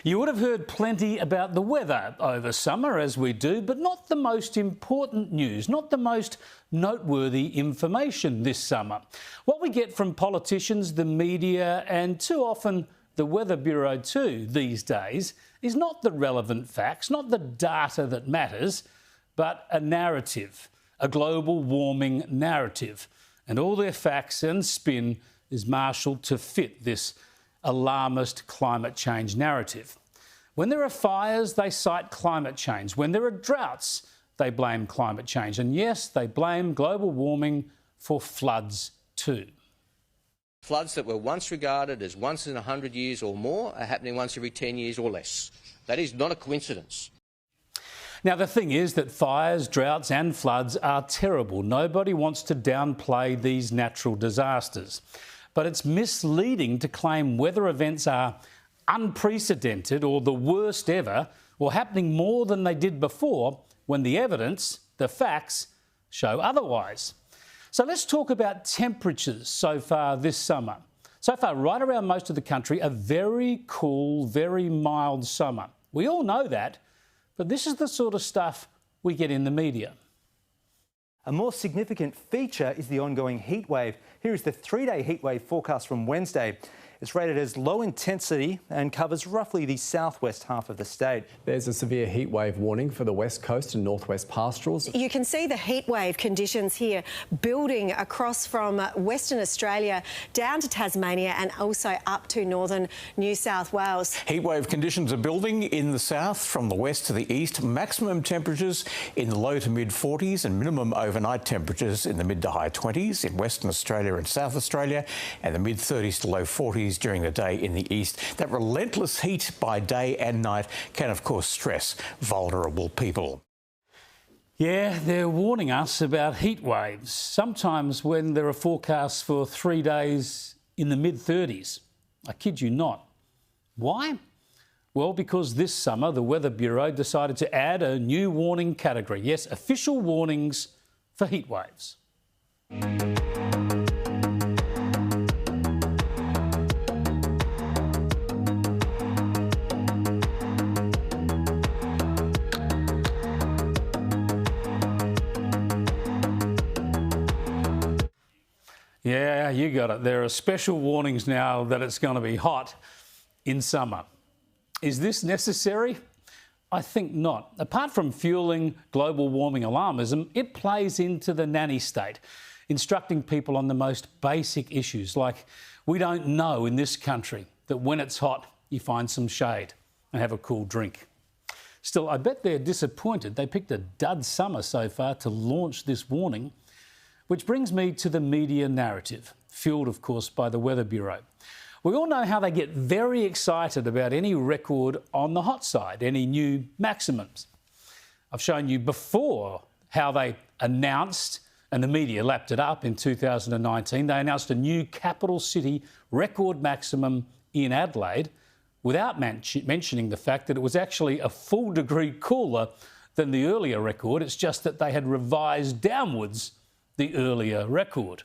You would have heard plenty about the weather over summer, as we do, but not the most important news, not the most noteworthy information this summer. What we get from politicians, the media, and too often the Weather Bureau too these days is not the relevant facts, not the data that matters, but a narrative, a global warming narrative. And all their facts and spin is marshalled to fit this alarmist climate change narrative. When there are fires, they cite climate change. When there are droughts, they blame climate change. And yes, they blame global warming for floods too. Floods that were once regarded as once in 100 years or more are happening once every 10 years or less. That is not a coincidence. Now, the thing is that fires, droughts and floods are terrible. Nobody wants to downplay these natural disasters. But it's misleading to claim weather events are unprecedented or the worst ever or happening more than they did before when the evidence, the facts, show otherwise. So let's talk about temperatures so far this summer. So far, right around most of the country, a very cool, very mild summer. We all know that, but this is the sort of stuff we get in the media. A more significant feature is the ongoing heat wave. Here is the 3-day heat wave forecast from Wednesday. It's rated as low intensity and covers roughly the southwest half of the state. There's a severe heat wave warning for the west coast and northwest pastorals. You can see the heat wave conditions here building across from Western Australia down to Tasmania and also up to northern New South Wales. Heat wave conditions are building in the south from the west to the east. Maximum temperatures in the low to mid 40s and minimum overnight temperatures in the mid to high 20s in Western Australia and South Australia and the mid 30s to low 40s during the day in the east. That relentless heat by day and night can, of course, stress vulnerable people. Yeah, they're warning us about heat waves, sometimes when there are forecasts for 3 days in the mid-30s. I kid you not. Why? Well, because this summer the Weather Bureau decided to add a new warning category. Yes, official warnings for heat waves. Yeah, you got it. There are special warnings now that it's going to be hot in summer. Is this necessary? I think not. Apart from fueling global warming alarmism, it plays into the nanny state, instructing people on the most basic issues, like we don't know in this country that when it's hot, you find some shade and have a cool drink. Still, I bet they're disappointed. They picked a dud summer so far to launch this warning. Which brings me to the media narrative, fuelled, of course, by the Weather Bureau. We all know how they get very excited about any record on the hot side, any new maximums. I've shown you before how they announced, and the media lapped it up in 2019, they announced a new capital city record maximum in Adelaide without mentioning the fact that it was actually a full degree cooler than the earlier record. It's just that they had revised downwards the earlier record.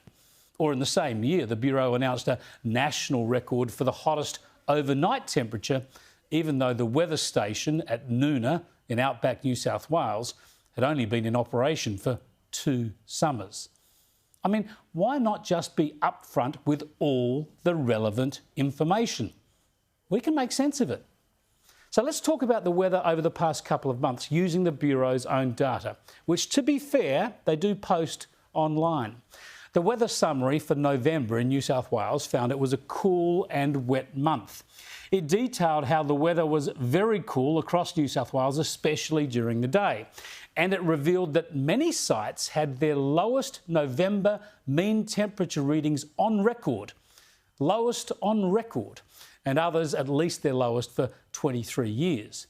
Or in the same year, the Bureau announced a national record for the hottest overnight temperature, even though the weather station at Noona in outback New South Wales had only been in operation for 2 summers. I mean, why not just be upfront with all the relevant information? We can make sense of it. So let's talk about the weather over the past couple of months using the Bureau's own data, which, to be fair, they do post online. The weather summary for November in New South Wales found it was a cool and wet month. It detailed how the weather was very cool across New South Wales, especially during the day. And it revealed that many sites had their lowest November mean temperature readings on record. Lowest on record. And others at least their lowest for 23 years.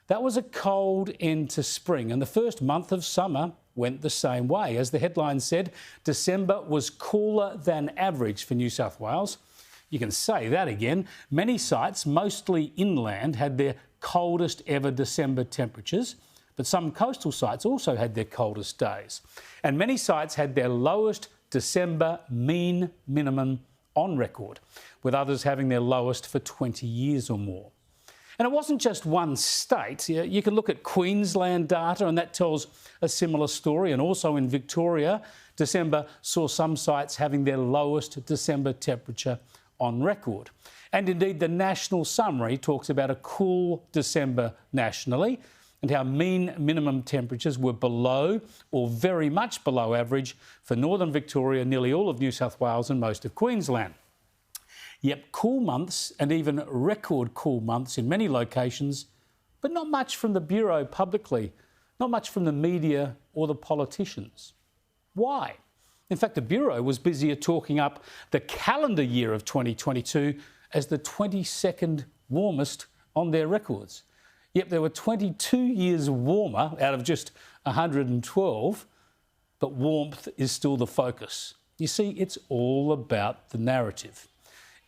That was a cold end to spring, and the first month of summer went the same way. As the headline said, December was cooler than average for New South Wales. You can say that again. Many sites, mostly inland, had their coldest ever December temperatures, but some coastal sites also had their coldest days. And many sites had their lowest December mean minimum on record, with others having their lowest for 20 years or more. And it wasn't just one state. You can look at Queensland data and that tells a similar story. And also in Victoria, December saw some sites having their lowest December temperature on record. And indeed, the national summary talks about a cool December nationally and how mean minimum temperatures were below or very much below average for northern Victoria, nearly all of New South Wales and most of Queensland. Yet cool months and even record cool months in many locations, but not much from the Bureau publicly, not much from the media or the politicians. Why? In fact, the Bureau was busier talking up the calendar year of 2022 as the 22nd warmest on their records. Yep, there were 22 years warmer out of just 112, but warmth is still the focus. You see, it's all about the narrative.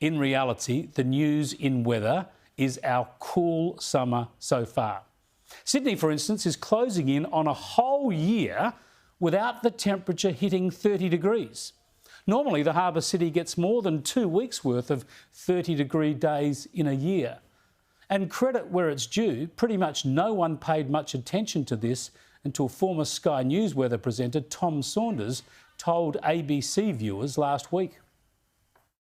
In reality, the news in weather is our cool summer so far. Sydney, for instance, is closing in on a whole year without the temperature hitting 30 degrees. Normally, the harbour city gets more than 2 weeks' worth of 30-degree days in a year. And credit where it's due, pretty much no one paid much attention to this until former Sky News weather presenter Tom Saunders told ABC viewers last week.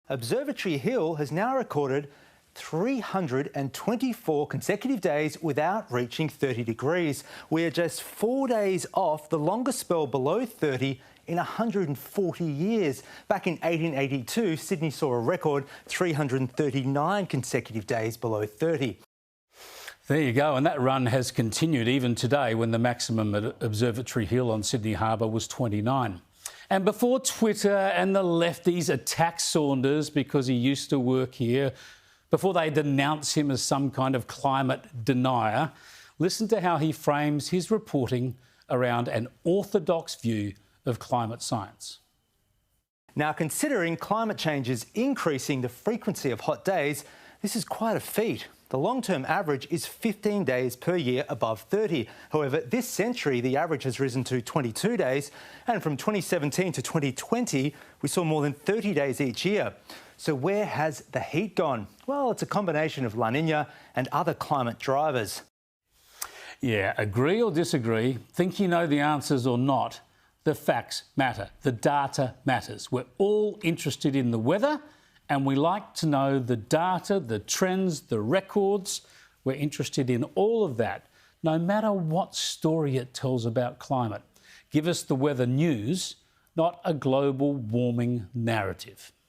Observatory Hill has now recorded 324 consecutive days without reaching 30 degrees. We are just 4 days off the longest spell below 30 in 140 years. Back in 1882, Sydney saw a record 339 consecutive days below 30. There you go, and that run has continued even today when the maximum at Observatory Hill on Sydney Harbour was 29. And before Twitter and the lefties attack Saunders because he used to work here, before they denounce him as some kind of climate denier, listen to how he frames his reporting around an orthodox view of climate science. Now, considering climate change is increasing the frequency of hot days, this is quite a feat. The long-term average is 15 days per year above 30. However, this century, the average has risen to 22 days, and from 2017 to 2020, we saw more than 30 days each year. So where has the heat gone? Well, it's a combination of La Nina and other climate drivers. Yeah, agree or disagree, think you know the answers or not, the facts matter, the data matters. We're all interested in the weather and we like to know the data, the trends, the records. We're interested in all of that, no matter what story it tells about climate. Give us the weather news, not a global warming narrative.